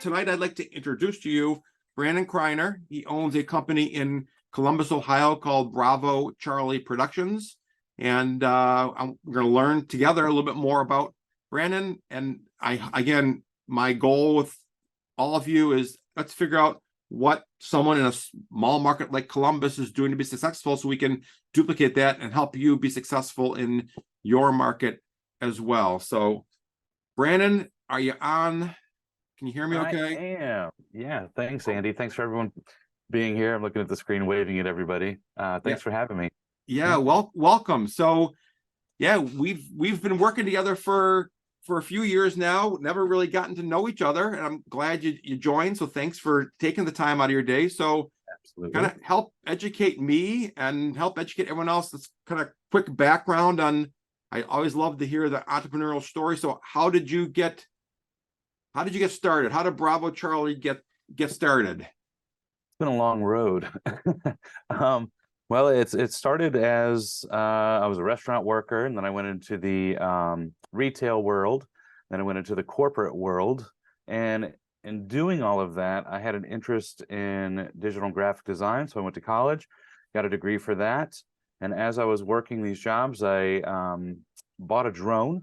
tonight I'd like to introduce to you Brandon Criner. He owns a company in Columbus, Ohio called Bravo Charlie Productions. And we're going to learn together a little bit more about Brandon. And my goal with all of you is let's figure out what someone in a small market like Columbus is doing to be successful so we can duplicate that and help you be successful in your market as well. So, Brandon, are you on? Can you hear me okay? I am. Yeah. Thanks, Andy. Thanks for everyone being here. I'm looking at the screen, waving at everybody. Thanks for having me. Yeah, welcome. So, yeah, we've been working together for a few years now, never really gotten to know each other, and I'm glad you joined. So thanks for taking the time out of your day. So Absolutely. kind of help educate me and help educate everyone else. That's kind of quick background on, I always love to hear the entrepreneurial story. So how did you get started? How did Bravo Charlie get started? It's been a long road. Well, it started as I was a restaurant worker, and then I went into the retail world, then I went into the corporate world, and in doing all of that, I had an interest in digital and graphic design, so I went to college, got a degree for that, and as I was working these jobs, I bought a drone,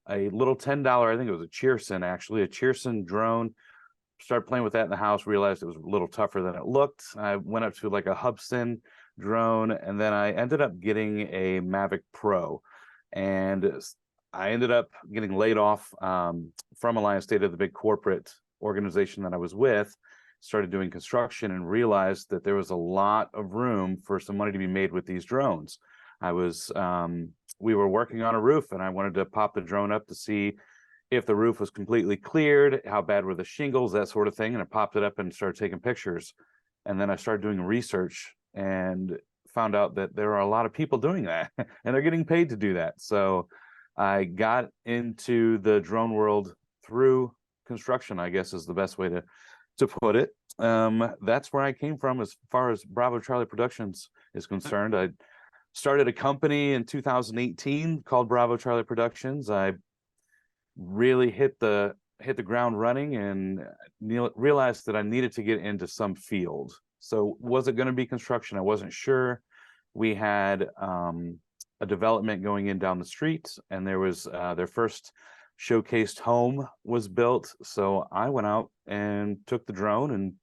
a little $10, I think it was a Cheerson drone. Started playing with that in the house, realized it was a little tougher than it looked. I went up to like a Hubsan drone, and then I ended up getting a Mavic Pro, and I ended up getting laid off from Alliance Data, the big corporate organization that I was with. Started doing construction and realized that there was a lot of room for some money to be made with these drones. We were working on a roof, and I wanted to pop the drone up to see if the roof was completely cleared, how bad were the shingles, that sort of thing. And I popped it up and started taking pictures. And then I started doing research and found out that there are a lot of people doing that and they're getting paid to do that. So I got into the drone world through construction, I guess is the best way to put it. That's where I came from as far as Bravo Charlie Productions is concerned. I started a company in 2018 called Bravo Charlie Productions. I really hit the ground running and realized that I needed to get into some field. So was it going to be construction? I wasn't sure. We had a development going in down the street, and there was their first showcased home was built. So I went out and took the drone and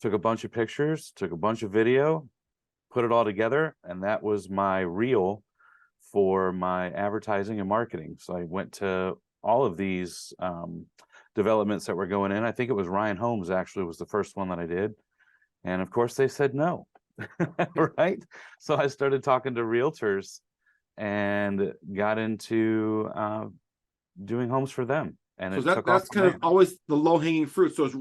took a bunch of pictures, took a bunch of video, put it all together, and that was my reel for my advertising and marketing. So I went to all of these developments that were going in. I think it was Ryan Holmes actually was the first one that I did. And of course they said no, right? So I started talking to realtors and got into doing homes for them. And so that's kind of always the low-hanging fruit. So it's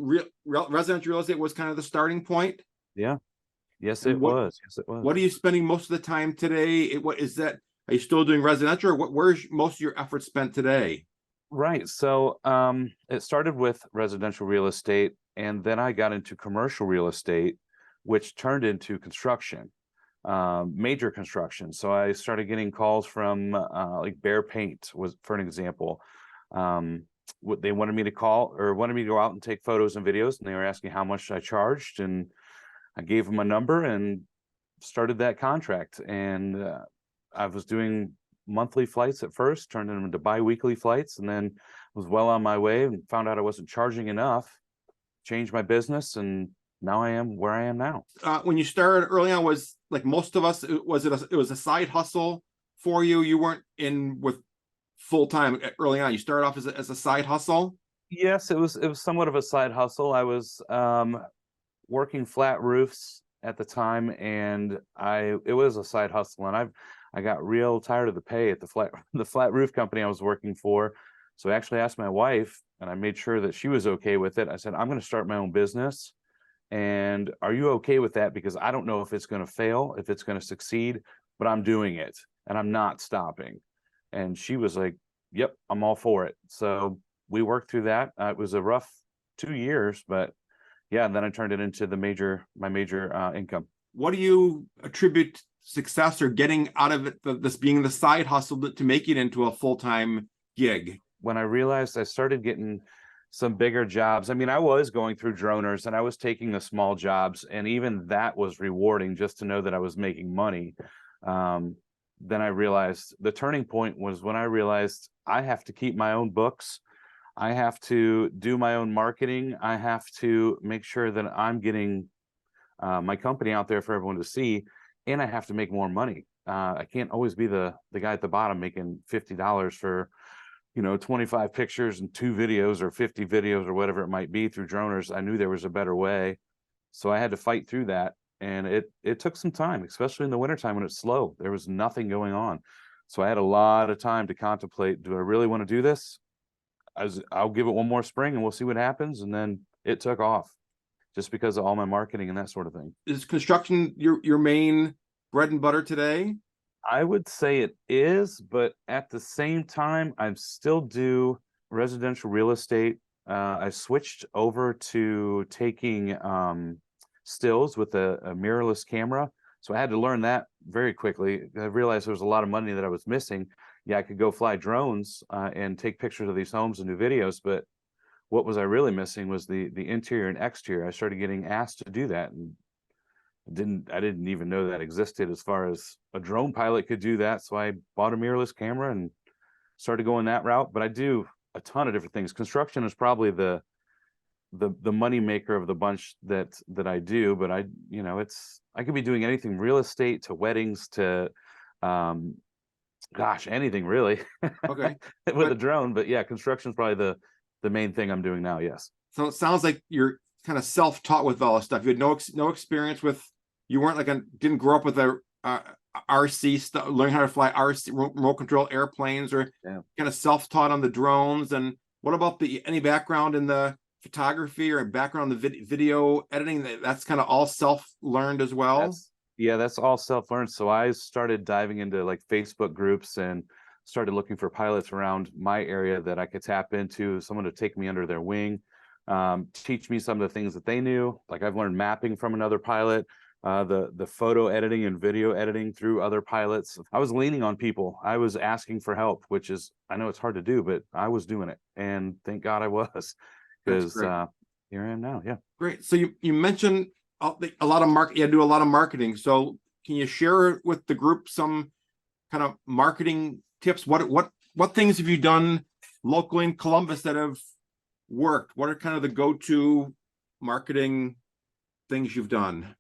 residential real estate was kind of the starting point. Yeah. Yes, it was. Yes, it was. What are you spending most of the time today? What is that? Are you still doing residential, or where's most of your effort spent today? Right. So it started with residential real estate, and then I got into commercial real estate, which turned into construction, major construction. So I started getting calls from like Bear Paint was, for an example. They wanted me to go out and take photos and videos, and they were asking how much I charged, and I gave them a number and started that contract. And I was doing monthly flights at first, turned them into bi-weekly flights, and then was well on my way and found out I wasn't charging enough, changed my business, and now I am where I am now. When you started early on, was like most of us, it was a side hustle for you? You weren't in with full time early on. You started off as a side hustle? Yes, it was somewhat of a side hustle. I was working flat roofs at the time, and it was a side hustle, and I got real tired of the pay at the flat roof company I was working for. So I actually asked my wife, and I made sure that she was okay with it. I said, I'm going to start my own business. And are you okay with that? Because I don't know if it's going to fail, if it's going to succeed, but I'm doing it and I'm not stopping. And she was like, yep, I'm all for it. So we worked through that. It was a rough 2 years, but yeah, and then I turned it into my major income. What do you attribute success or getting out of it, this being the side hustle, to make it into a full-time gig? When I realized I started getting some bigger jobs. I mean, I was going through droners and I was taking the small jobs, and even that was rewarding just to know that I was making money. Then I realized the turning point was when I realized I have to keep my own books. I have to do my own marketing. I have to make sure that I'm getting my company out there for everyone to see, and I have to make more money. I can't always be the guy at the bottom making $50 for 25 pictures and 2 videos or 50 videos or whatever it might be through droners. I knew there was a better way, so I had to fight through that, and it took some time, especially in the wintertime when it's slow. There was nothing going on, so I had a lot of time to contemplate, do I really want to do this? I'll give it one more spring and we'll see what happens. And then it took off just because of all my marketing and that sort of thing. Is construction your main bread and butter today? I would say it is, but at the same time, I still do residential real estate. I switched over to taking stills with a mirrorless camera. So I had to learn that very quickly. I realized there was a lot of money that I was missing. Yeah, I could go fly drones and take pictures of these homes and do videos, but what was I really missing was the interior and exterior. I started getting asked to do that, and I didn't even know that existed as far as a drone pilot could do that. So I bought a mirrorless camera and started going that route. But I do a ton of different things. Construction is probably the money maker of the bunch that I do. But I could be doing anything, real estate to weddings to anything really. Okay. With a drone. But yeah, construction is probably the main thing I'm doing now. Yes. So it sounds like you're kind of self-taught with all this stuff. You had no experience with, you weren't didn't grow up with a RC stuff, learning how to fly RC remote control airplanes, or kind of self-taught on the drones. And what about any background in the photography or background in the video editing? That's kind of all self-learned as well. That's all self-learned. So I started diving into like Facebook groups and started looking for pilots around my area that I could tap into, someone to take me under their wing, teach me some of the things that they knew. Like I've learned mapping from another pilot, the photo editing and video editing through other pilots. I was leaning on people. I was asking for help, which is, I know it's hard to do, but I was doing it. And thank God I was, because here I am now. Yeah. Great. So you mentioned a lot of you do a lot of marketing. So can you share with the group some kind of marketing tips? What things have you done locally in Columbus that have worked? What are kind of the go-to marketing things you've done?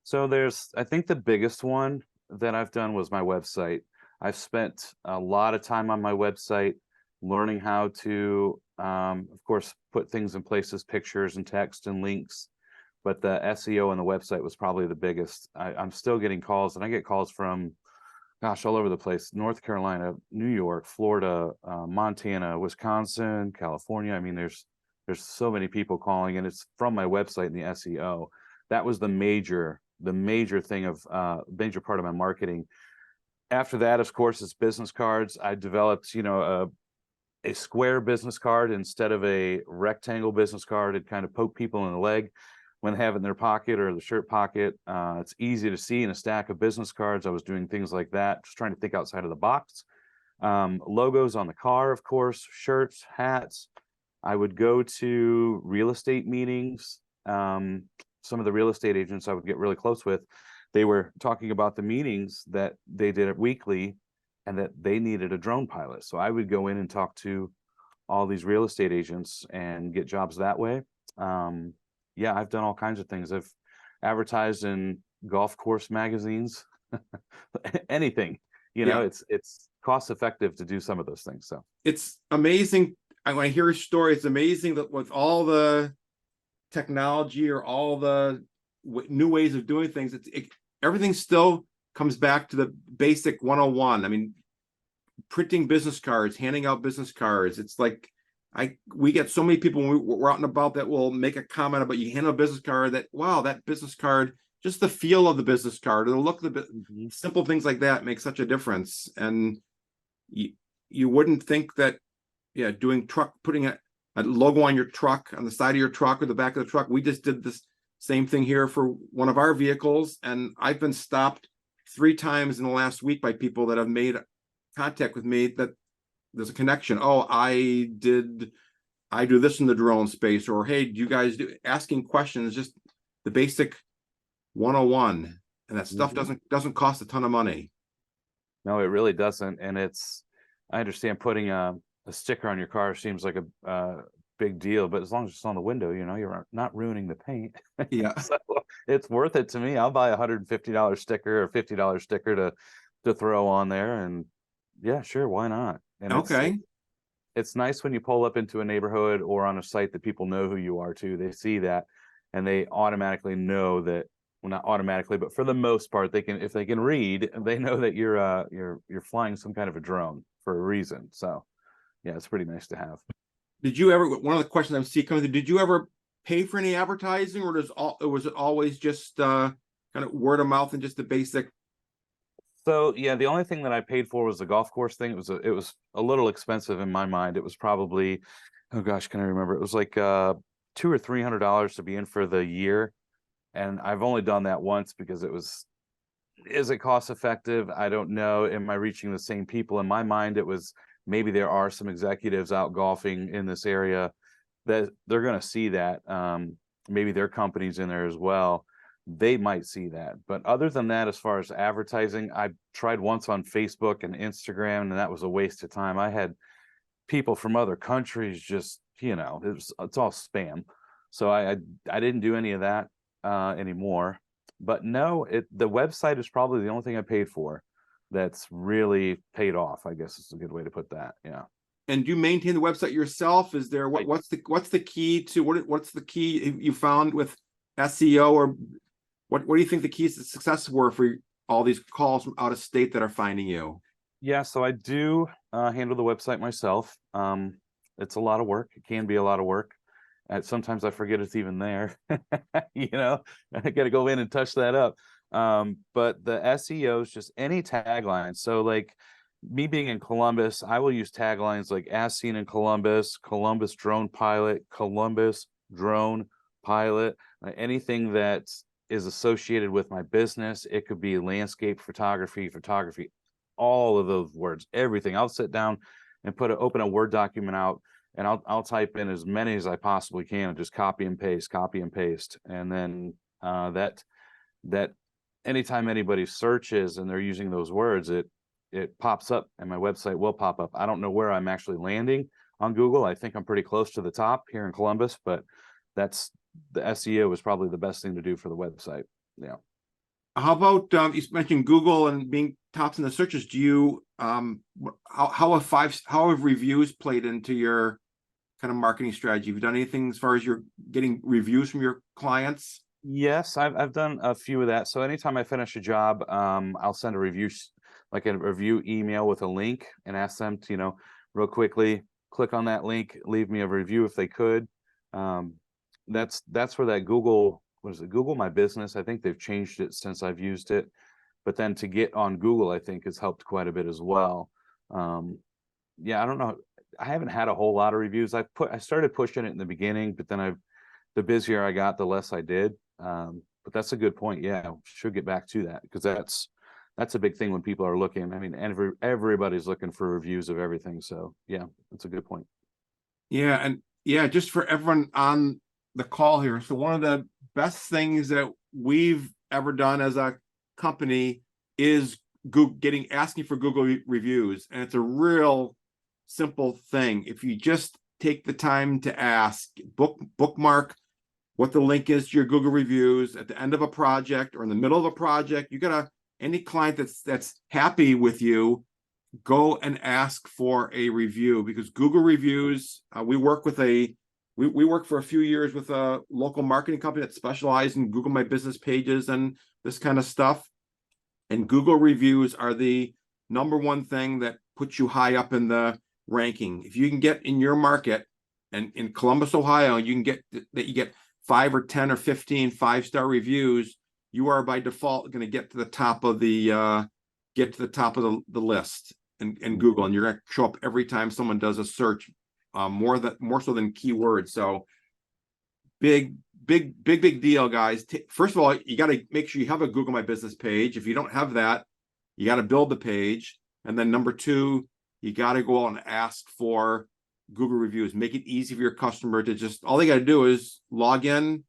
So I think the biggest one that I've done was my website. I've spent a lot of time on my website learning how to, of course, put things in places, pictures and text and links. But the SEO on the website was probably the biggest. I'm still getting calls, and I get calls from, all over the place: North Carolina, New York, Florida, Montana, Wisconsin, California. I mean, there's so many people calling, and it's from my website and the SEO. That was the major thing of major part of my marketing. After that, of course, it's business cards. I developed, a square business card instead of a rectangle business card. It kind of poke people in the leg when they have it in their pocket or the shirt pocket. It's easy to see in a stack of business cards. I was doing things like that, just trying to think outside of the box. Logos on the car, of course, shirts, hats. I would go to real estate meetings. Some of the real estate agents I would get really close with, they were talking about the meetings that they did weekly and that they needed a drone pilot. So I would go in and talk to all these real estate agents and get jobs that way. I've done all kinds of things. I've advertised in golf course magazines, anything, it's cost effective to do some of those things. So it's amazing. When I hear a story, it's amazing that with all the technology or all the new ways of doing things, everything still comes back to the basic 101. I mean, printing business cards, handing out business cards. It's like we get so many people when we're out and about that will make a comment about, you hand a business card, that wow, that business card, just the feel of the business card or the look of the simple things like that make such a difference. And you wouldn't think that putting a logo on your truck, on the side of your truck or the back of the truck. We just did this same thing here for one of our vehicles, and I've been stopped 3 times in the last week by people that have made contact with me that there's a connection. Oh, I did I do this in the drone space, or hey, do you guys do asking questions, just the basic 101, and that stuff Mhm. doesn't cost a ton of money. No, it really doesn't. And I understand putting a sticker on your car seems like a big deal, but as long as it's on the window, you're not ruining the paint. Yeah. So it's worth it to me. I'll buy a $150 sticker or $50 sticker to throw on there. And yeah, sure, why not? And Okay. it's nice when you pull up into a neighborhood or on a site that people know who you are too. They see that and they automatically know that, well, not automatically, but for the most part, if they can read, they know that you're flying some kind of a drone for a reason. So yeah, it's pretty nice to have. Did you ever, one of the questions I see coming through, did you ever pay for any advertising, or was it always just kind of word of mouth and just the basic? So yeah, the only thing that I paid for was the golf course thing. It was a little expensive in my mind. It was probably, oh gosh, can I remember? It was like $200 or $300 to be in for the year. And I've only done that once because is it cost effective? I don't know. Am I reaching the same people? In my mind, it was maybe there are some executives out golfing in this area that they're going to see that. Maybe their company's in there as well. They might see that. But other than that, as far as advertising, I tried once on Facebook and Instagram, and that was a waste of time. I had people from other countries just, it's all spam. So I didn't do any of that anymore. But no, the website is probably the only thing I paid for that's really paid off, I guess is a good way to put that. Yeah. And do you maintain the website yourself? Is there what's the key to what's the key you found with SEO, or what do you think the keys to success were for all these calls from out of state that are finding you? Yeah, so I do handle the website myself. It's a lot of work. It can be a lot of work. Sometimes I forget it's even there. I got to go in and touch that up. But the SEO is just any tagline. So like me being in Columbus, I will use taglines like as seen in Columbus, Columbus drone pilot, Columbus drone pilot, anything that is associated with my business. It could be landscape photography, all of those words, everything. I'll sit down and open a Word document out, and I'll type in as many as I possibly can and just copy and paste. And then that anytime anybody searches and they're using those words, it pops up and my website will pop up. I don't know where I'm actually landing on Google. I think I'm pretty close to the top here in Columbus, but the SEO is probably the best thing to do for the website. Yeah. How about you mentioned Google and being tops in the searches? Do you how have reviews played into your kind of marketing strategy? Have you done anything as far as you're getting reviews from your clients? Yes, I've done a few of that. So anytime I finish a job, I'll send a review, like a review email with a link, and ask them to, real quickly click on that link, leave me a review if they could. That's where that Google, what is it? Google My Business. I think they've changed it since I've used it, but then to get on Google, I think has helped quite a bit as well. Yeah, I don't know. I haven't had a whole lot of reviews. I started pushing it in the beginning, but then the busier I got, the less I did. But that's a good point. Yeah, should get back to that because that's a big thing when people are looking. I mean, everybody's looking for reviews of everything. So yeah, that's a good point. Yeah, and yeah, just for everyone on the call here. So one of the best things that we've ever done as a company is asking for Google reviews, and it's a real simple thing. If you just take the time to ask, bookmark what the link is to your Google reviews at the end of a project or in the middle of a project, any client that's happy with you, go and ask for a review, because Google reviews, we work for a few years with a local marketing company that specializes in Google My Business pages and this kind of stuff. And Google reviews are the number one thing that puts you high up in the ranking. If you can get in your market, and in Columbus, Ohio, you get 5 or 10 or 15 5-star reviews, you are by default going to get to the top of the list in Google, and you're going to show up every time someone does a search, more so than keywords. So big deal, guys. First of all, you got to make sure you have a Google My Business page. If you don't have that, you got to build the page. And then number two, you got to go out and ask for Google reviews. Make it easy for your customer to just, all they got to do is log in,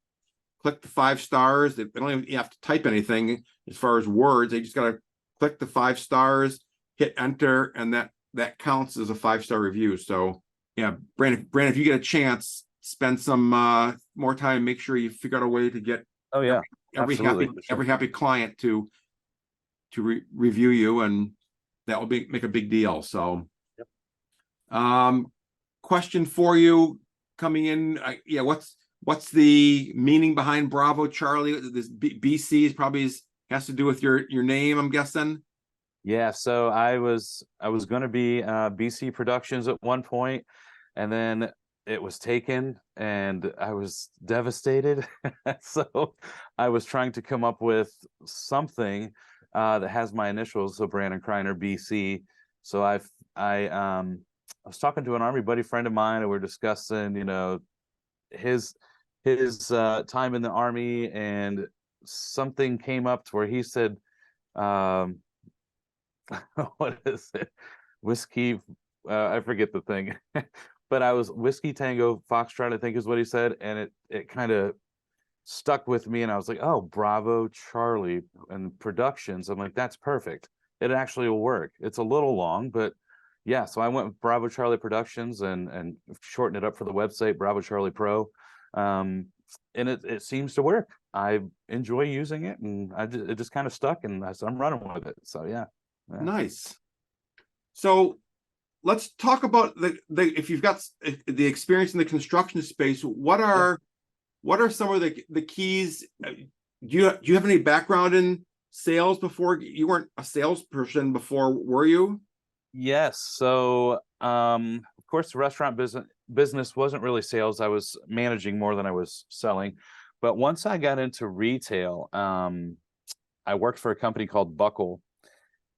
click the 5 stars. They don't even have to type anything as far as words. They just got to click the 5 stars, hit enter, and that counts as a 5-star review. So yeah, Brandon, if you get a chance, spend some more time, make sure you figure out a way to get Oh yeah, every absolutely, happy for sure. every happy client to review you, and that will make a big deal. So question for you coming in, yeah, what's the meaning behind Bravo Charlie? This BC is probably has to do with your name, I'm guessing. Yeah, so I was going to be BC Productions at one point, and then it was taken, and I was devastated. So I was trying to come up with something that has my initials, so Brandon Criner, BC. So I was talking to an Army buddy friend of mine, and we're discussing, his time in the Army, and something came up to where he said, what is it? Whiskey, I forget the thing. But I was Whiskey Tango Foxtrot, I think is what he said, and it kind of stuck with me, and I was like, oh, Bravo Charlie and Productions. I'm like, that's perfect. It actually will work. It's a little long, but yeah. So I went with Bravo Charlie Productions and shortened it up for the website, Bravo Charlie Pro. And it seems to work. I enjoy using it, and it just kind of stuck, and I'm running with it. So yeah. Nice. So let's talk about the if you've got the experience in the construction space, what are some of the keys? Do you have any background in sales before? You weren't a salesperson before, were you? Yes. So of course the restaurant business wasn't really sales. I was managing more than I was selling. But once I got into retail, I worked for a company called Buckle,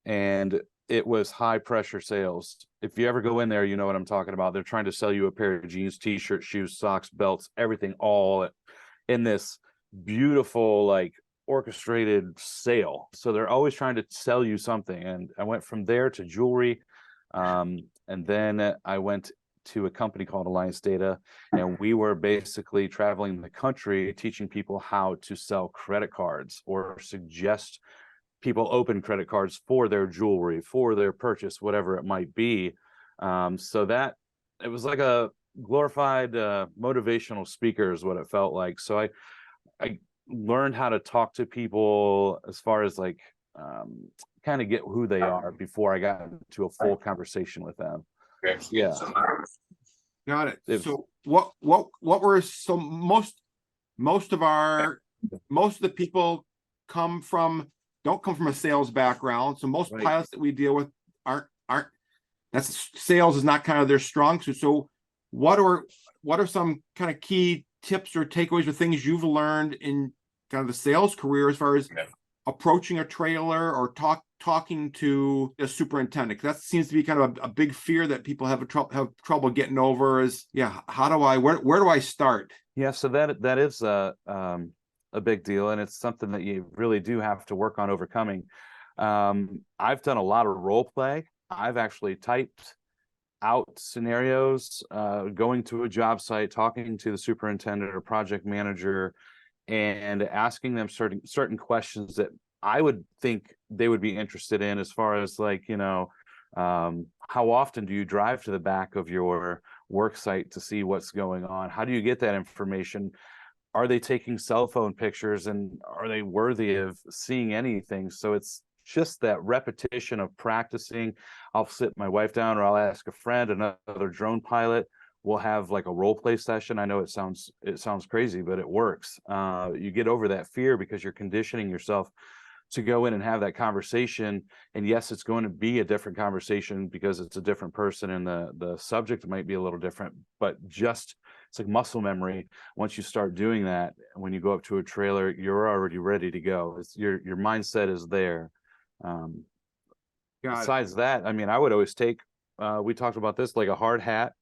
and it was high pressure sales. If you ever go in there, you know what I'm talking about. They're trying to sell you a pair of jeans, t-shirts, shoes, socks, belts, everything, all in this beautiful, like, orchestrated sale. So they're always trying to sell you something. And I went from there to jewelry. And then I went to a company called Alliance Data, and we were basically traveling the country teaching people how to sell credit cards or suggest people open credit cards for their jewelry, for their purchase, whatever it might be. So that it was like a glorified motivational speaker is what it felt like. So I learned how to talk to people as far as like kind of get who they are before I got into a full conversation with them. Yeah. Got it. So what were most of the people don't come from a sales background. So most pilots that we deal with aren't that's sales is not kind of their strong suit. So what are some kind of key tips or takeaways or things you've learned in kind of the sales career as far as approaching a trailer or talking to a superintendent? Because that seems to be kind of a big fear that people have trouble getting over is, where do I start? Yeah, so that is a big deal, and it's something that you really do have to work on overcoming. I've done a lot of role play. I've actually typed out scenarios, going to a job site, talking to the superintendent or project manager, and asking them certain questions that I would think they would be interested in, as far as like, how often do you drive to the back of your work site to see what's going on? How do you get that information? Are they taking cell phone pictures, and are they worthy of seeing anything? So it's just that repetition of practicing. I'll sit my wife down, or I'll ask a friend, another drone pilot. We'll have like a role play session. I know it sounds crazy, but it works. You get over that fear because you're conditioning yourself to go in and have that conversation. And yes, it's going to be a different conversation because it's a different person, and the subject might be a little different, but it's like muscle memory. Once you start doing that, when you go up to a trailer, you're already ready to go. Your mindset is there. Besides that, I mean, I would always take, we talked about this, like a hard hat,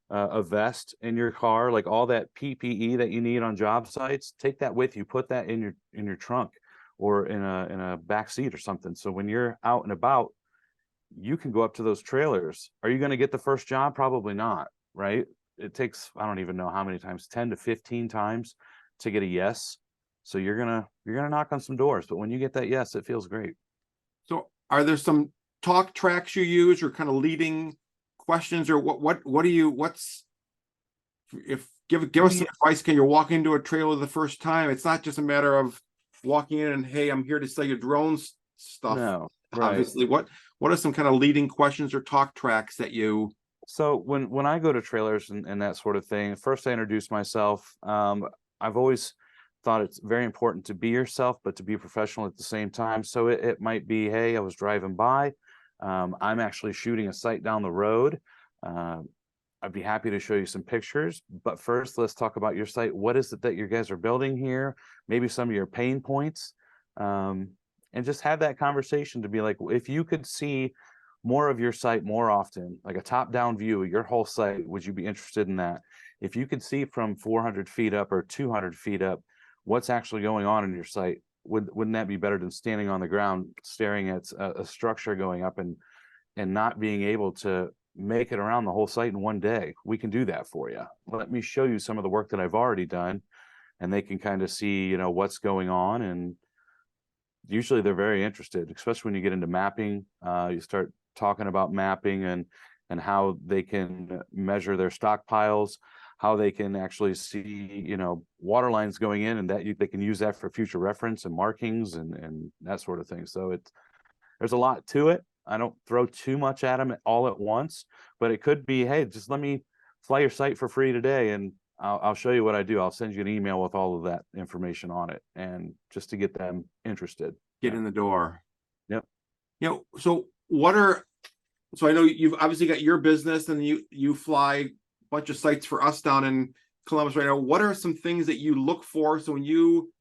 a vest in your car, like all that PPE that you need on job sites. Take that with you. Put that in your trunk or in a back seat or something. So when you're out and about, you can go up to those trailers. Are you going to get the first job? Probably not. right? It takes, I don't even know how many times, 10 to 15 times to get a yes. So you're gonna knock on some doors, but when you get that yes, it feels great. So are there some talk tracks you use or kind of leading questions, or what do you, what's, if give us some advice? Can you walk into a trailer the first time? It's not just a matter of walking in and, hey, I'm here to sell you drones stuff. No, right. Obviously, what are some kind of leading questions or talk tracks that you? So when I go to trailers and that sort of thing, first I introduce myself. I've always thought it's very important to be yourself, but to be professional at the same time. So it might be, hey, I was driving by. I'm actually shooting a site down the road. I'd be happy to show you some pictures, but first let's talk about your site. What is it that you guys are building here? Maybe some of your pain points, and just have that conversation to be like, if you could see more of your site more often, like a top-down view of your whole site, would you be interested in that? If you could see from 400 feet up or 200 feet up what's actually going on in your site, wouldn't that be better than standing on the ground staring at a structure going up and not being able to make it around the whole site in one day? We can do that for you. Let me show you some of the work that I've already done, and they can kind of see, what's going on. And usually they're very interested, especially when you get into mapping. You start talking about mapping and how they can measure their stockpiles, how they can actually see, water lines going in, and that they can use that for future reference and markings and that sort of thing. So there's a lot to it. I don't throw too much at them all at once, but it could be, hey, just let me fly your site for free today, and I'll show you what I do. I'll send you an email with all of that information on it, and just to get them interested. Get in the door. Yep. So so I know you've obviously got your business, and you fly a bunch of sites for us down in Columbus right now. What are some things that you look for? So when you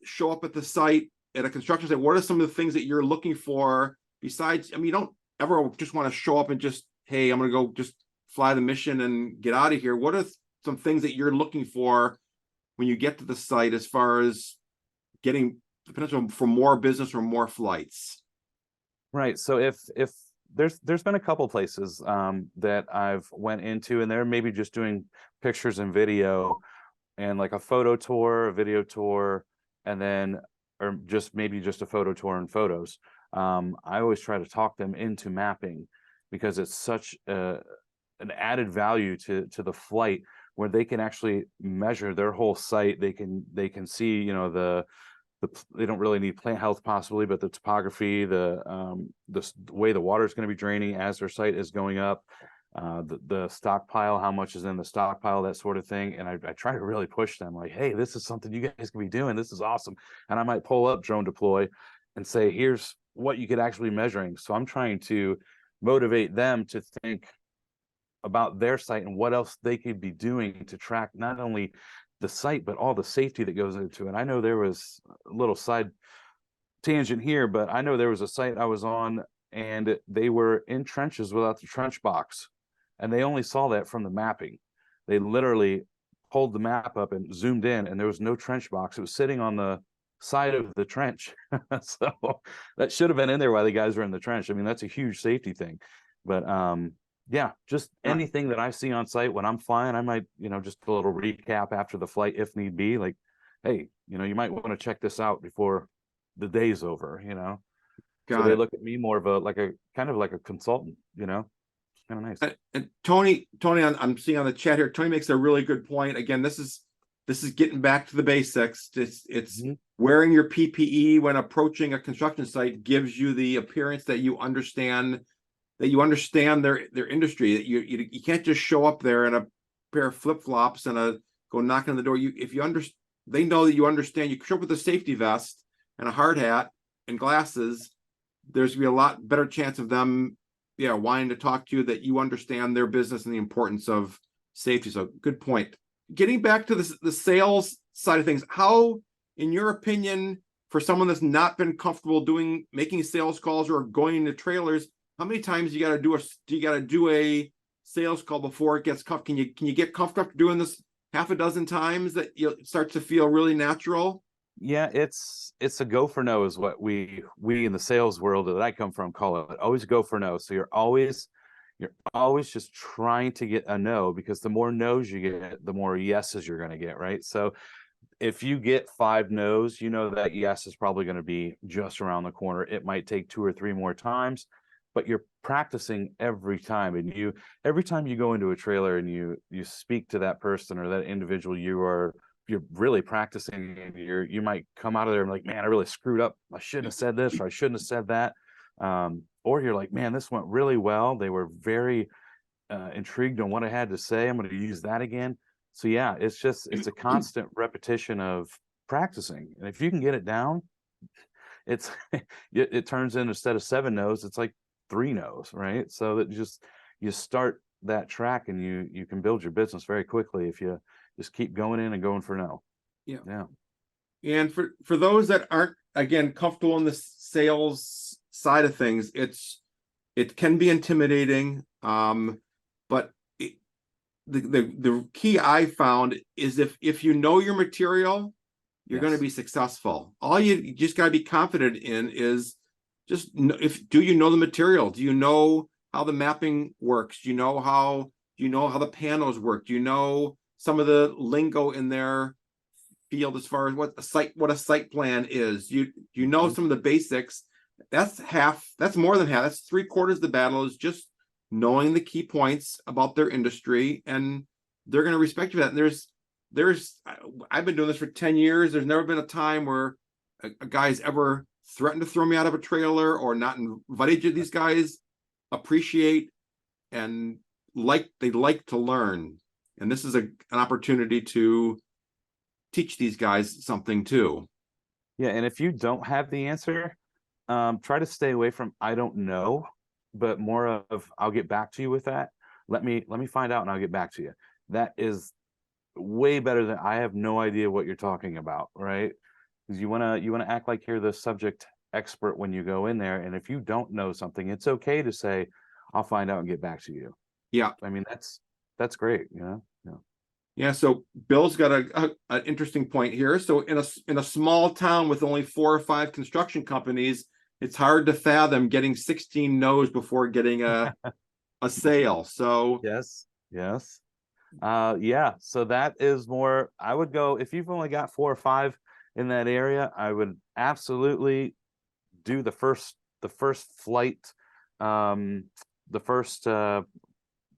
show up at the site, at a construction site, what are some of the things that you're looking for besides, you don't ever just want to show up and just, hey, I'm going to go just fly the mission and get out of here. What are some things that you're looking for when you get to the site as far as getting the potential for more business or more flights? Right. So if there's been a couple places that I've went into, and they're maybe just doing pictures and video, and like a photo tour, a video tour, and then or maybe just a photo tour and photos. I always try to talk them into mapping, because it's such an added value to the flight, where they can actually measure their whole site. They can see, they don't really need plant health possibly, but the topography, the way the water is going to be draining as their site is going up, the stockpile, how much is in the stockpile, that sort of thing. And I try to really push them, like, hey, this is something you guys can be doing. This is awesome. And I might pull up Drone Deploy and say, here's what you could actually be measuring. So I'm trying to motivate them to think about their site and what else they could be doing to track not only the site, but all the safety that goes into it. I know there was a little side tangent here, but I know there was a site I was on, and they were in trenches without the trench box, and they only saw that from the mapping. They literally pulled the map up and zoomed in, and there was no trench box. It was sitting on the side of the trench. So that should have been in there while the guys were in the trench. I mean, that's a huge safety thing. But yeah, just anything that I see on site when I'm flying, I might, just a little recap after the flight if need be, like, hey, you might want to check this out before the day's over, So they look at me more of a kind of like a consultant, kind of nice. And Tony, I'm seeing on the chat here, Tony makes a really good point. Again, this is getting back to the basics. It's wearing your PPE when approaching a construction site gives you the appearance that you understand their industry, that you can't just show up there in a pair of flip-flops and go knocking on the door. They know that you understand. You show up with a safety vest and a hard hat and glasses, there's gonna be a lot better chance of them wanting to talk to you, that you understand their business and the importance of safety. So good point. Getting back to the sales side of things, how, in your opinion, for someone that's not been comfortable making sales calls or going into trailers, how many times do you got to do a sales call before it gets comfortable? Can you get comfortable doing this half a dozen times that you start to feel really natural? Yeah, it's a go for no is what we in the sales world that I come from call it. Always go for no. So you're always You're always just trying to get a no, because the more no's you get, the more yeses you're going to get, right? So if you get 5 no's, you know that yes is probably going to be just around the corner. It might take 2 or 3 more times, but you're practicing every time. And every time you go into a trailer and you speak to that person or that individual, you're really practicing, and you might come out of there and like, man, I really screwed up. I shouldn't have said this, or I shouldn't have said that. Or you're like, man, this went really well. They were very intrigued on what I had to say. I'm going to use that again. So yeah, it's a constant repetition of practicing. And if you can get it down, it's it turns in, instead of 7 no's, it's like 3 no's, right? So that you start that track, and you can build your business very quickly if you just keep going in and going for no. Yeah. Yeah. And for those that aren't, again, comfortable in the sales side of things, it can be intimidating. But the key I found is if you know your material, you're going to be successful. All you just got to be confident in is do you know the material? Do you know how the mapping works? Do you know how the panels work? Do you know some of the lingo in their field as far as what a site plan is? You know some of the basics. That's more than half. That's 3/4 of the battle, is just knowing the key points about their industry, and they're going to respect you for that. And I've been doing this for 10 years. There's never been a time where a guy's ever threatened to throw me out of a trailer or not invited you. These guys appreciate and they like to learn. And this is an opportunity to teach these guys something too. Yeah. And if you don't have the answer, try to stay away from "I don't know," but more of "I'll get back to you with that. Let me find out and I'll get back to you." That is way better than "I have no idea what you're talking about," right? Because you wanna act like you're the subject expert when you go in there. And if you don't know something, it's okay to say, "I'll find out and get back to you." Yeah. I mean, that's great, you know? Yeah. Yeah, so Bill's got an interesting point here. So in a small town with only 4 or 5 construction companies, it's hard to fathom getting 16 no's before getting a sale. So Yes. Yeah. So that is more, I would go, if you've only got 4 or 5 in that area, I would absolutely do the first flight,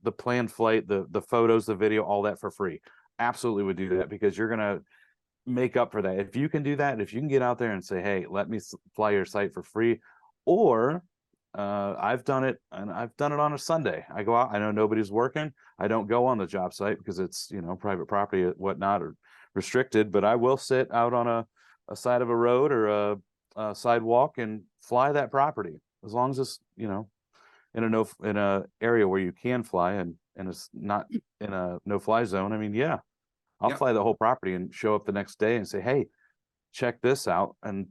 the planned flight, the photos, the video, all that for free. Absolutely would do that, because you're gonna make up for that. If you can do that, if you can get out there and say, "Hey, let me fly your site for free," or I've done it, and I've done it on a Sunday. I go out, I know nobody's working. I don't go on the job site because it's, private property and whatnot, or restricted, but I will sit out on a side of a road or a sidewalk and fly that property, as long as it's, in a area where you can fly, and it's not in a no-fly zone. I mean, yeah, I'll fly the whole property and show up the next day and say, "Hey, check this out." And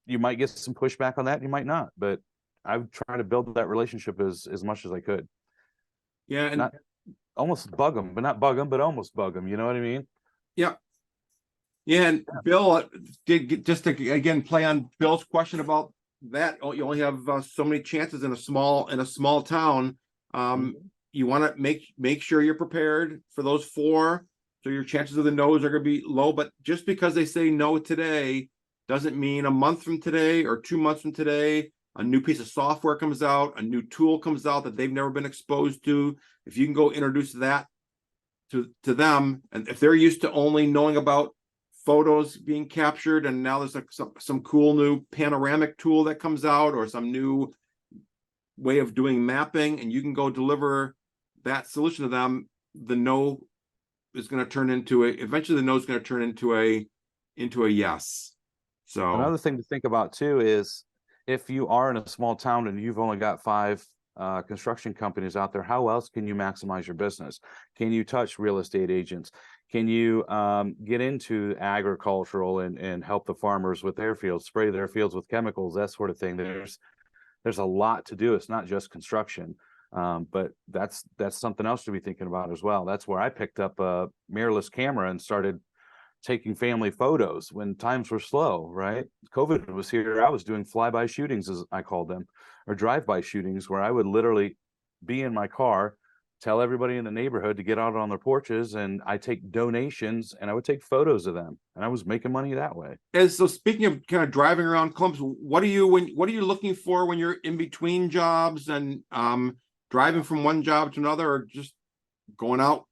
you might get some pushback on that, you might not, but I would try to build that relationship as much as I could. yeah, and Not almost bug them, but not bug them, but almost bug them. You know what I mean? yeah. Yeah, and Bill, just to again play on Bill's question about that. You only have so many chances in a small town. You want to make sure you're prepared for those 4, so your chances of the no's are going to be low. But just because they say no today doesn't mean a month from today or 2 months from today, a new piece of software comes out, a new tool comes out that they've never been exposed to. If you can go introduce that to them, and if they're used to only knowing about photos being captured, and now there's some cool new panoramic tool that comes out, or some new way of doing mapping, and you can go deliver that solution to them, the no is going to turn eventually the no is going to turn into a yes. So another thing to think about too is, if you are in a small town and you've only got 5 construction companies out there, how else can you maximize your business? Can you touch real estate agents? Can you get into agricultural and help the farmers with their fields, spray their fields with chemicals, that sort of thing? There's a lot to do. It's not just construction, but that's something else to be thinking about as well. That's where I picked up a mirrorless camera and started taking family photos when times were slow, right? COVID was here. I was doing flyby shootings, as I called them, or drive-by shootings, where I would literally be in my car, tell everybody in the neighborhood to get out on their porches, and I take donations and I would take photos of them, and I was making money that way. And so speaking of kind of driving around Columbus, what are you looking for when you're in between jobs and driving from one job to another, or just going out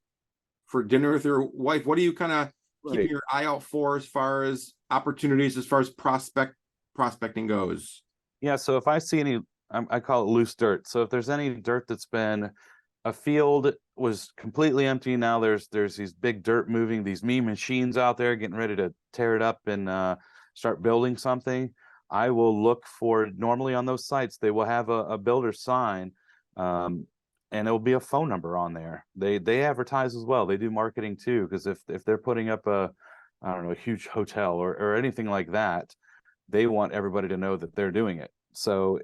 for dinner with your wife? What are you kind of keeping your eye out for as far as opportunities, as far as prospecting goes? Yeah, so if I see any, I call it loose dirt. So if there's any dirt that's been, a field was completely empty, now there's these big dirt moving, these mean machines out there getting ready to tear it up and start building something, I will look for, normally on those sites they will have a builder sign, and it'll be a phone number on there. They advertise as well, they do marketing too, because if they're putting up a, I don't know, a huge hotel or anything like that, they want everybody to know that they're doing it. So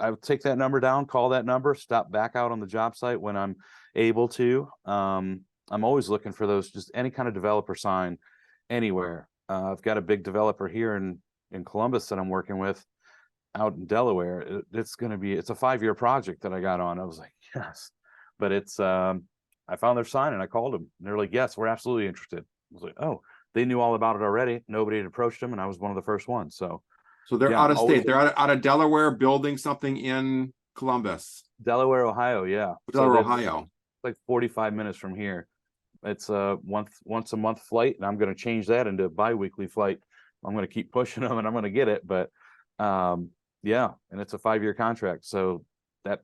I would take that number down, call that number, stop back out on the job site when I'm able to. I'm always looking for those, just any kind of developer sign anywhere. I've got a big developer here in Columbus that I'm working with out in Delaware. It's a 5-year project that I got on. I was like, yes, but I found their sign and I called them. And they're like, yes, we're absolutely interested. I was like, oh, they knew all about it already. Nobody had approached them, and I was one of the first ones. So they're yeah, out of state. They're out of Delaware, building something in Columbus. Delaware, Ohio. Yeah. Delaware, So Ohio. like 45 minutes from here. It's a once a month flight, and I'm going to change that into a bi-weekly flight. I'm going to keep pushing them, and I'm going to get it. But yeah, and it's a 5-year contract. So that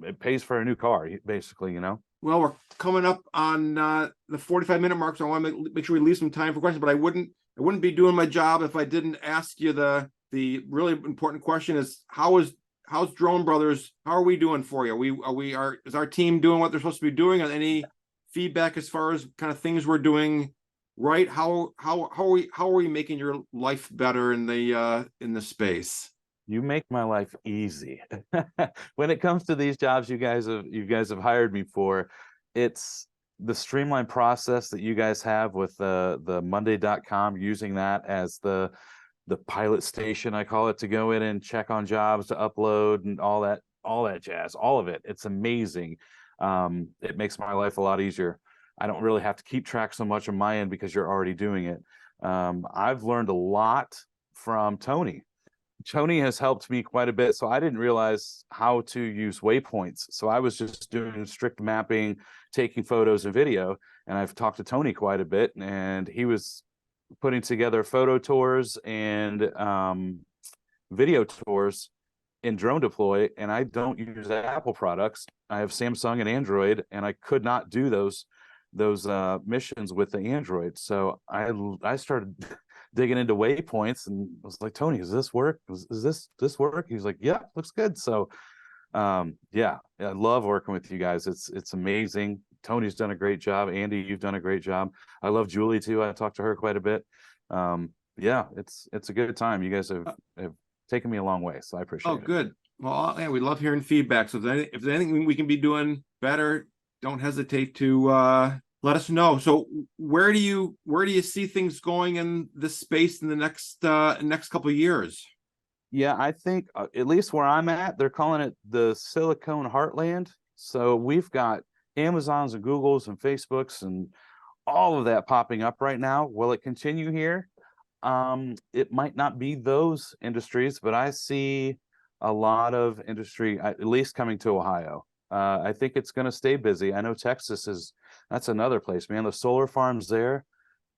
it pays for a new car, basically, you know. Well, we're coming up on the 45-minute mark, so I want to make sure we leave some time for questions. But I wouldn't be doing my job if I didn't ask you the really important question: is how's Drone Brothers? How are we doing for you? Is our team doing what they're supposed to be doing? And any feedback as far as kind of things we're doing right? How are we making your life better in the space? You make my life easy. When it comes to these jobs you guys have hired me for, it's the streamlined process that you guys have with the Monday.com, using that as the pilot station, I call it, to go in and check on jobs, to upload and all that jazz, all of it. It's amazing. It makes my life a lot easier. I don't really have to keep track so much on my end because you're already doing it. I've learned a lot from Tony. Tony has helped me quite a bit. So I didn't realize how to use waypoints. So I was just doing strict mapping, taking photos and video. And I've talked to Tony quite a bit, and he was putting together photo tours and video tours in Drone Deploy. And I don't use Apple products. I have Samsung and Android, and I could not do those missions with the Android. So I started digging into waypoints, and I was like, Tony, does this work? Does this work? He's like, yeah, looks good. So yeah, I love working with you guys. It's amazing. Tony's done a great job. Andy, you've done a great job. I love Julie too. I talked to her quite a bit. Yeah, it's a good time. You guys have taken me a long way, so I appreciate it. Oh, good. Well, yeah, we love hearing feedback. So if there's anything we can be doing better, don't hesitate to let us know. So where do you see things going in this space in the next couple of years? Yeah, I think at least where I'm at, they're calling it the Silicon Heartland. So we've got Amazons and Googles and Facebooks and all of that popping up right now. Will it continue here? It might not be those industries, but I see a lot of industry, at least coming to Ohio. I think it's going to stay busy. I know Texas that's another place, man. The solar farms there,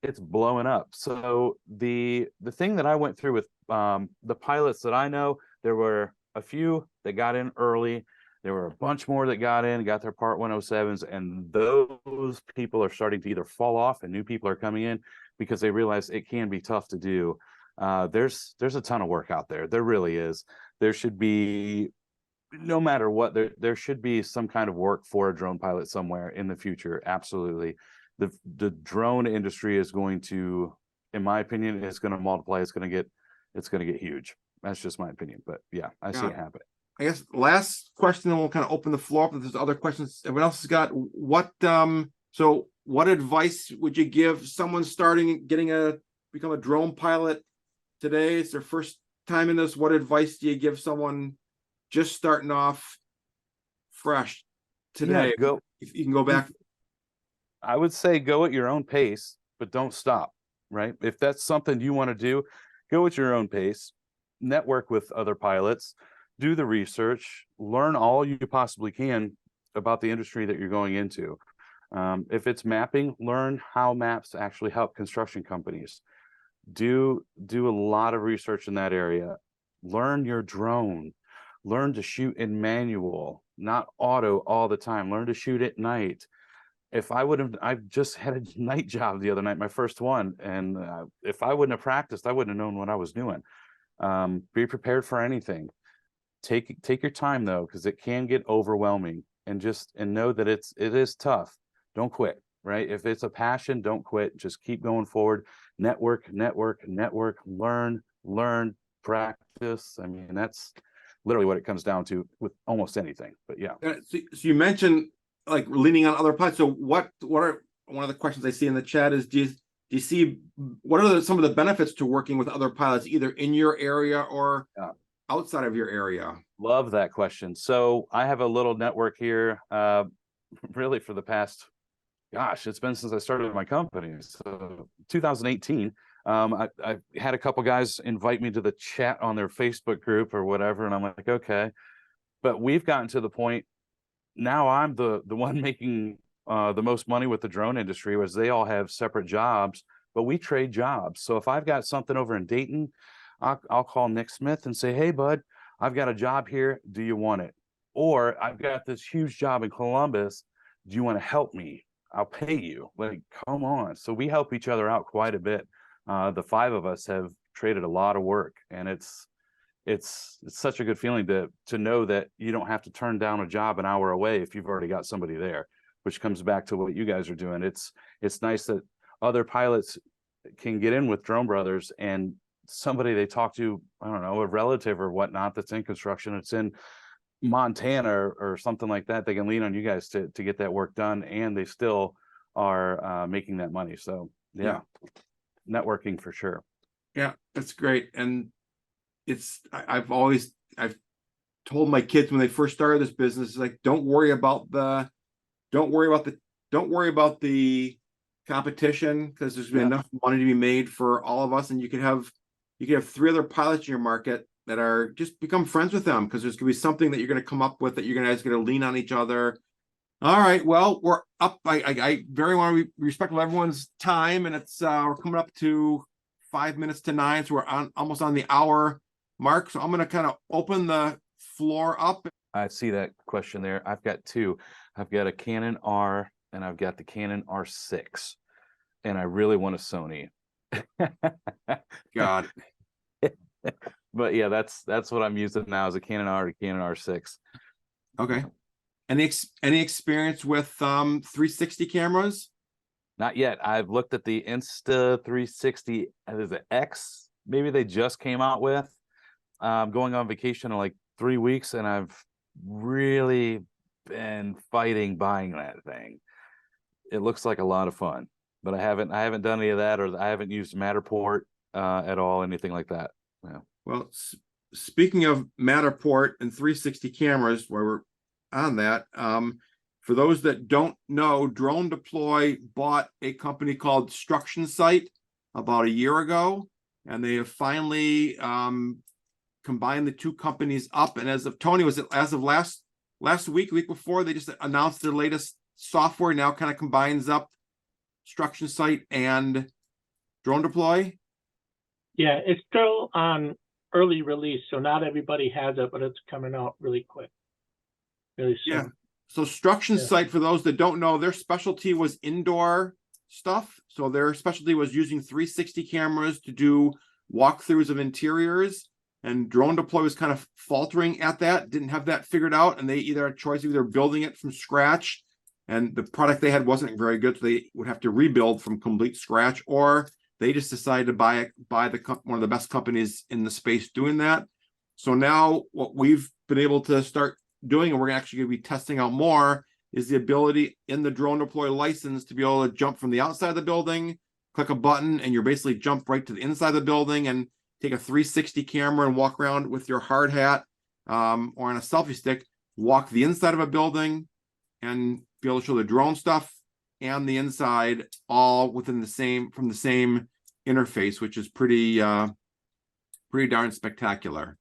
it's blowing up. So the thing that I went through with the pilots that I know, there were a few that got in early. There were a bunch more that got their Part 107s, and those people are starting to either fall off, and new people are coming in because they realize it can be tough to do. There's a ton of work out there. There really is. There should be, no matter what, there should be some kind of work for a drone pilot somewhere in the future. Absolutely. The drone industry is going to, in my opinion, it's going to multiply. It's going to get huge. That's just my opinion. But yeah, I see it happening. I guess last question, then we'll kind of open the floor up if there's other questions everyone else has got. What advice would you give someone become a drone pilot today? It's their first time in this. What advice do you give someone just starting off fresh Yeah, today. go. If you can go back. I would say go at your own pace, but don't stop, right? If that's something you want to do, go at your own pace, network with other pilots, do the research, learn all you possibly can about the industry that you're going into. If it's mapping, learn how maps actually help construction companies. Do a lot of research in that area. Learn your drone. Learn to shoot in manual, not auto all the time. Learn to shoot at night. If I would have, I just had a night job the other night, my first one, and if I wouldn't have practiced, I wouldn't have known what I was doing. Be prepared for anything. Take your time though, because it can get overwhelming, and know that it is tough. Don't quit, right? If it's a passion, don't quit. Just keep going forward. Network, learn, practice. I mean, that's literally what it comes down to with almost anything. But yeah. So you mentioned like leaning on other pilots. So what are one of the questions I see in the chat is do you see what are some of the benefits to working with other pilots either in your area or outside of your area? Love that question. So I have a little network here, really for the past, gosh, it's been since I started my company. So 2018, I had a couple guys invite me to the chat on their Facebook group or whatever. And I'm like, okay, but we've gotten to the point now I'm the one making the most money with the drone industry, whereas they all have separate jobs, but we trade jobs. So if I've got something over in Dayton, I'll call Nick Smith and say, hey, bud, I've got a job here. Do you want it? Or I've got this huge job in Columbus. Do you want to help me? I'll pay you. Like, come on. So we help each other out quite a bit. The five of us have traded a lot of work, and it's such a good feeling to know that you don't have to turn down a job an hour away if you've already got somebody there, which comes back to what you guys are doing. It's nice that other pilots can get in with Drone Brothers, and somebody they talk to, I don't know, a relative or whatnot that's in construction, it's in Montana or something like that, they can lean on you guys to get that work done, and they still are making that money. So yeah, networking for sure. Yeah, that's great. And I've told my kids when they first started this business, like, don't worry about the competition, because there's been enough money to be made for all of us. And you could have three other pilots in your market that are just become friends with them, because there's going to be something that you're going to come up with that you're guys going to lean on each other. All right, well, we're up. I very want to be respectful of everyone's time, and it's we're coming up to 5 minutes to 9, so we're almost on the hour mark. So I'm going to kind of open the floor up. I see that question there. I've got two. I've got a Canon R and I've got the Canon R6, and I really want a Sony. God. But yeah, that's what I'm using now, is a Canon R, a Canon R6. Okay. Any experience with 360 cameras? Not yet. I've looked at the Insta360. There's an X, maybe they just came out with. Going on vacation in like 3 weeks, and I've really been fighting buying that thing. It looks like a lot of fun, but I haven't done any of that, or I haven't used Matterport at all, anything like that. Yeah. Well, speaking of Matterport and 360 cameras, while we're on that, for those that don't know, Drone Deploy bought a company called Struction Site about a year ago, and they have finally combined the two companies up. And as of last week before, they just announced their latest software now kind of combines up Struction Site and Drone Deploy. Yeah, it's still on early release, so not everybody has it, but it's coming out really quick. Really soon. Yeah. So Struction Site, for those that don't know, their specialty was indoor stuff. So their specialty was using 360 cameras to do walkthroughs of interiors. And Drone Deploy was kind of faltering at that, didn't have that figured out. And they either had a choice of either building it from scratch, and the product they had wasn't very good, so they would have to rebuild from complete scratch, or they just decided to buy one of the best companies in the space doing that. So now what we've been able to start doing, and we're actually going to be testing out more, is the ability in the Drone Deploy license to be able to jump from the outside of the building, click a button, and you're basically jump right to the inside of the building and take a 360 camera and walk around with your hard hat or on a selfie stick walk the inside of a building and be able to show the drone stuff and the inside all within from the same interface, which is pretty darn spectacular.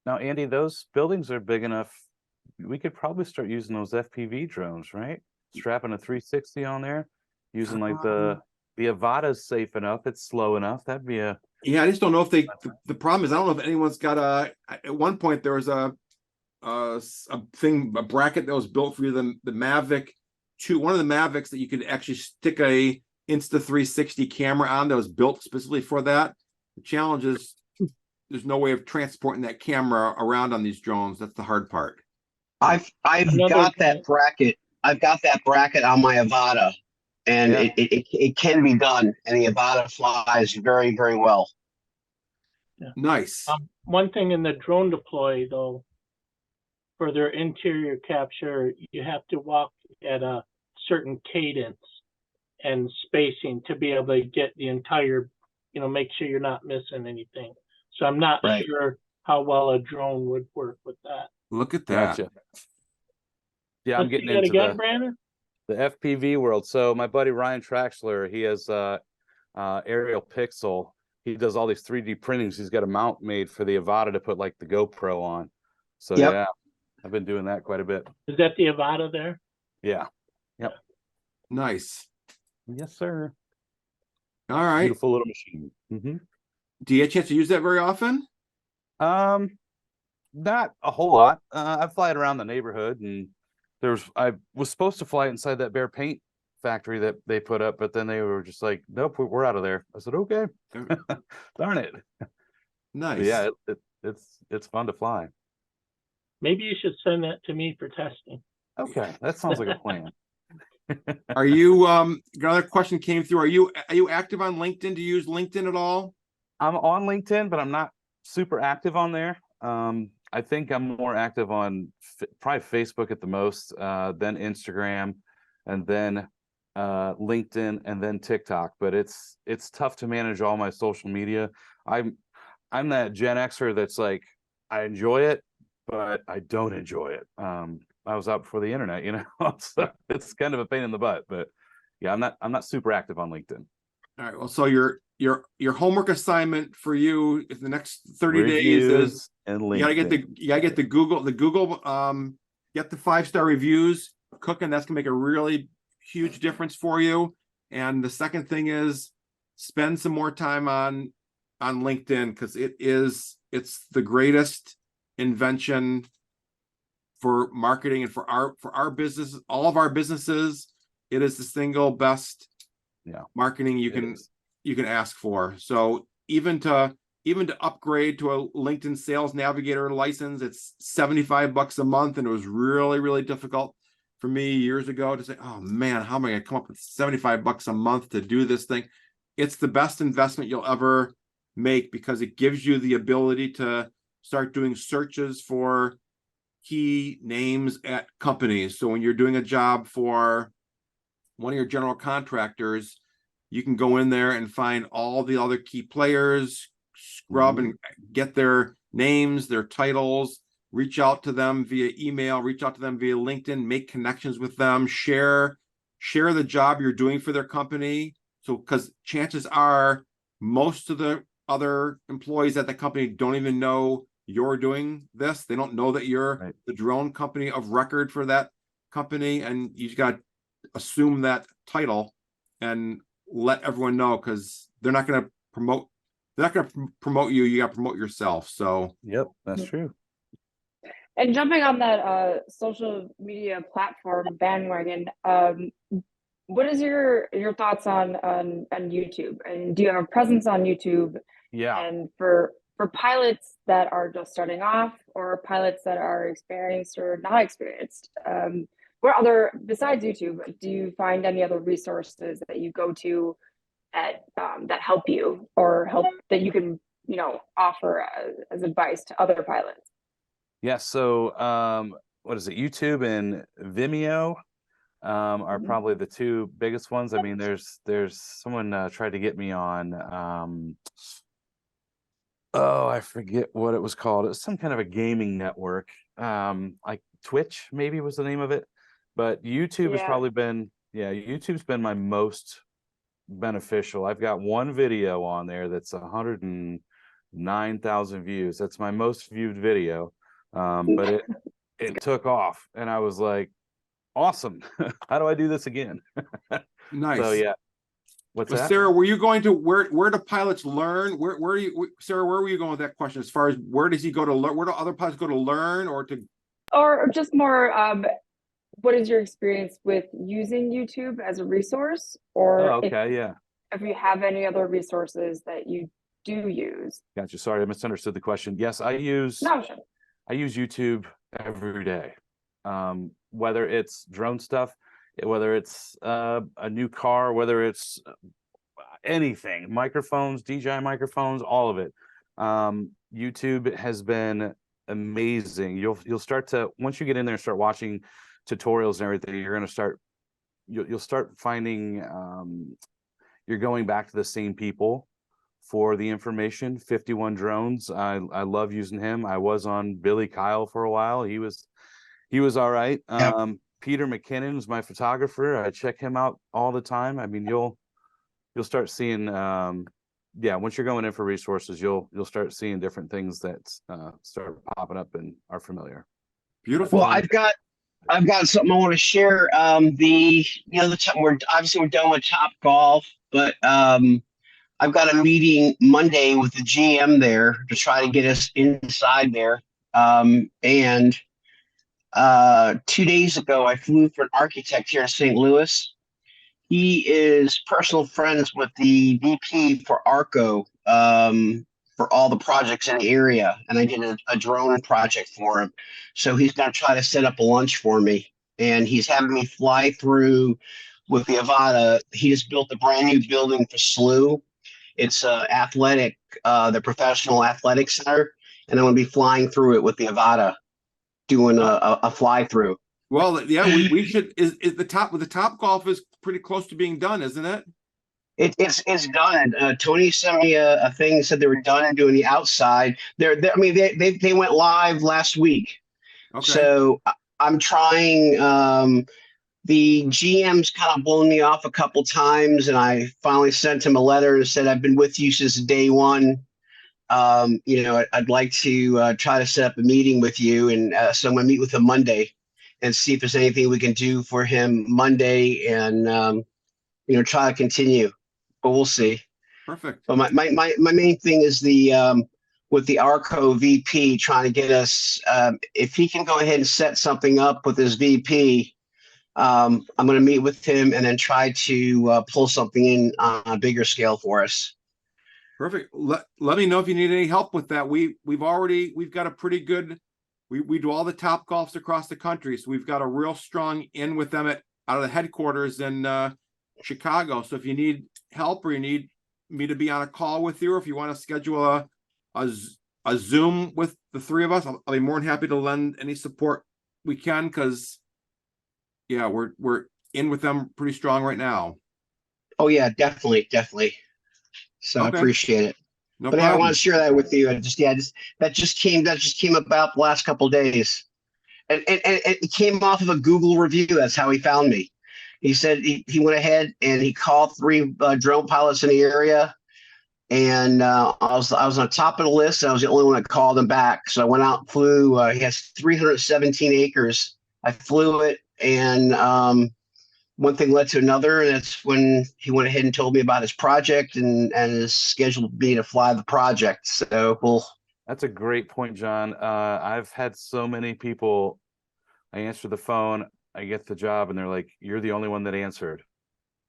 Now, Andy, those buildings are big enough. We could probably start using those FPV drones, right? Strapping a 360 on there, using like the Avata's safe enough. It's slow enough. That'd be a Yeah. I just don't know if the problem is I don't know if anyone's got at one point there was a bracket that was built for you, the Mavic 2, one of the Mavics that you could actually stick a Insta360 camera on that was built specifically for that. The challenge is there's no way of transporting that camera around on these drones. That's the hard part. I've got that bracket. I've got that bracket on my Avata, and it can be done, and the Avata flies very, very well. Yeah. Nice. One thing in the drone deploy, though, for their interior capture, you have to walk at a certain cadence and spacing to be able to get the entire, make sure you're not missing anything. So I'm not sure how well a drone would work with that. Look at that. Gotcha. Yeah, I'm getting into Brandon? the FPV world. So my buddy Ryan Traxler, he has Aerial Pixel. He does all these 3D printings. He's got a mount made for the Avata to put like the GoPro on. So yeah, I've been doing that quite a bit. Is that the Avata there? Yeah. Yep. Nice. Yes, sir. All right. Beautiful little machine. Do you get a chance to use that very often? Not a whole lot. I fly it around the neighborhood, and I was supposed to fly inside that Bear paint factory that they put up, but then they were just like, nope, we're out of there. I said, okay. Darn it. Nice. But yeah, it's fun to fly. Maybe you should send that to me for testing. Okay, that sounds like a plan. Are you another question came through. Are you active on LinkedIn? Do you use LinkedIn at all? I'm on LinkedIn, but I'm not super active on there. I think I'm more active on probably Facebook at the most, then Instagram, and then LinkedIn, and then TikTok. But it's tough to manage all my social media. I'm that Gen Xer that's like, I enjoy it, but I don't enjoy it. I was out before the internet, so it's kind of a pain in the butt. But yeah, I'm not super active on LinkedIn. All right. Well, so your homework assignment for you in the next 30 Reviews days is and you gotta get the Google get the 5-star reviews cooking. That's gonna make a really huge difference for you. And the second thing is spend some more time on LinkedIn, because it's the greatest invention for marketing and for our business, all of our businesses. It is the single best marketing you can ask for. So even to upgrade to a LinkedIn Sales Navigator license, it's $75 a month, and it was really, really difficult for me years ago to say, oh man, how am I gonna come up with $75 a month to do this thing? It's the best investment you'll ever make, because it gives you the ability to start doing searches for key names at companies. So when you're doing a job for one of your general contractors, you can go in there and find all the other key players, scrub and get their names, their titles, reach out to them via email, reach out to them via LinkedIn, make connections with them, share the job you're doing for their company. So, because chances are most of the other employees at the company don't even know you're doing this. They don't know that you're the drone company of record for that company, and you just got to assume that title and let everyone know, because they're not going to promote you. You got to promote yourself. So yep, that's true. And jumping on that social media platform bandwagon, what is your thoughts on YouTube? And do you have a presence on YouTube? Yeah. And for pilots that are just starting off, or pilots that are experienced or not experienced, what other, besides YouTube, do you find any other resources that you go to that help you, or help that you can offer as advice to other pilots? Yeah. So what is it? YouTube and Vimeo are probably the two biggest ones. I mean, there's someone tried to get me on I forget what it was called. It was some kind of a gaming network. I Twitch maybe was the name of it, but YouTube has Yeah. probably been, YouTube's been my most beneficial. I've got one video on there that's 109,000 views. That's my most viewed video. But it took off, and I was like, awesome. How do I do this again? Nice. So yeah. What's But that? Sarah, were you going to where do pilots learn? Where do you, Sarah, where were you going with that question? As far as where does he go to learn? Where do other pilots go to learn or to? Or just more, what is your experience with using YouTube as a resource? Or Oh, okay, yeah. if you have any other resources that you do use. Gotcha. Sorry, I misunderstood the question. Yes, I use No, sure. YouTube every day. Whether it's drone stuff, whether it's a new car, whether it's anything, microphones, DJI microphones, all of it. YouTube has been amazing. You'll start to, once you get in there and start watching tutorials and everything, you're going to start, you'll start finding you're going back to the same people for the information. 51 Drones, I love using him. I was on Billy Kyle for a while. He was all right. Yep. Peter McKinnon is my photographer. I check him out all the time. I mean, you'll start seeing once you're going in for resources, you'll start seeing different things that start popping up and are familiar. Beautiful. Well, I've got something I want to share. We're done with Top Golf, but I've got a meeting Monday with the GM there to try to get us inside there. And 2 days ago, I flew for an architect here in St. Louis. He is personal friends with the VP for ARCO for all the projects in the area. And I did a drone project for him. So he's going to try to set up a lunch for me. And he's having me fly through with the Avata. He just built a brand new building for SLU. It's the professional athletic center. And I'm going to be flying through it with the Avata, doing a fly through. Well, yeah, we should. Is the Top Golf is pretty close to being done, isn't it? It's done. Tony sent me a thing, said they were done and doing the outside. They went live last week. Okay. So I'm trying. The GM's kind of blown me off a couple times, and I finally sent him a letter and said, I've been with you since day one. I'd like to try to set up a meeting with you, and so I'm going to meet with him Monday and see if there's anything we can do for him Monday, and try to continue. But we'll see. Perfect. But my main thing is with the ARCO VP trying to get us, if he can go ahead and set something up with his VP, I'm going to meet with him and then try to pull something in on a bigger scale for us. Perfect. Let me know if you need any help with that. We've got a pretty good. We do all the Top Golfs across the country, so we've got a real strong in with them out of the headquarters in Chicago. So if you need help or you need me to be on a call with you, or if you want to schedule a Zoom with the three of us, I'll be more than happy to lend any support we can, because we're in with them pretty strong right now. Oh yeah, definitely. So Okay. I appreciate it. No But problem. I want to share that with you. That just came about the last couple of days, and it came off of a Google review. That's how he found me. He said he went ahead and he called 3 drone pilots in the area, and I was on the top of the list, and I was the only one that called him back. So I went out and flew. He has 317 acres. I flew it, and one thing led to another, and that's when he went ahead and told me about his project and is scheduled me to fly the project. So That's a great point, John. I've had so many people, I answer the phone, I get the job, and they're like, you're the only one that answered.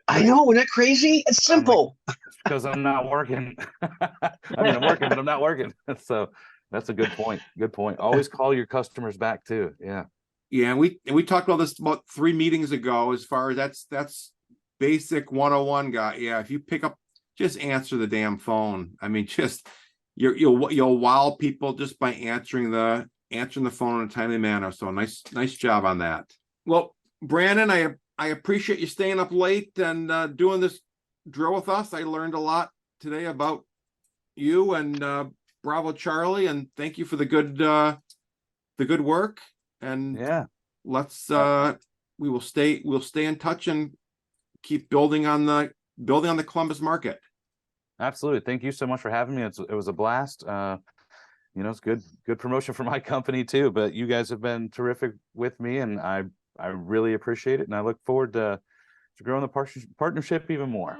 I know, isn't that crazy? It's simple. Like, it's because I'm not working. I mean, I'm working, but I'm not working. So that's a good point. Good point. Always call your customers back too. Yeah. Yeah, and we talked about this about 3 meetings ago. As far as that's basic 101, guy. Yeah, if you pick up, just answer the damn phone. I mean, just you'll wow people just by answering the phone in a timely manner. So nice job on that. Well, Brandon, I appreciate you staying up late and doing this drill with us. I learned a lot today about you and Bravo Charlie, and thank you for the good work. and Yeah, let's we'll stay in touch and keep building on the Columbus market. absolutely. Thank you so much for having me. It was a blast. You know, it's good promotion for my company too, but you guys have been terrific with me, and I really appreciate it, and I look forward to growing the partnership even more.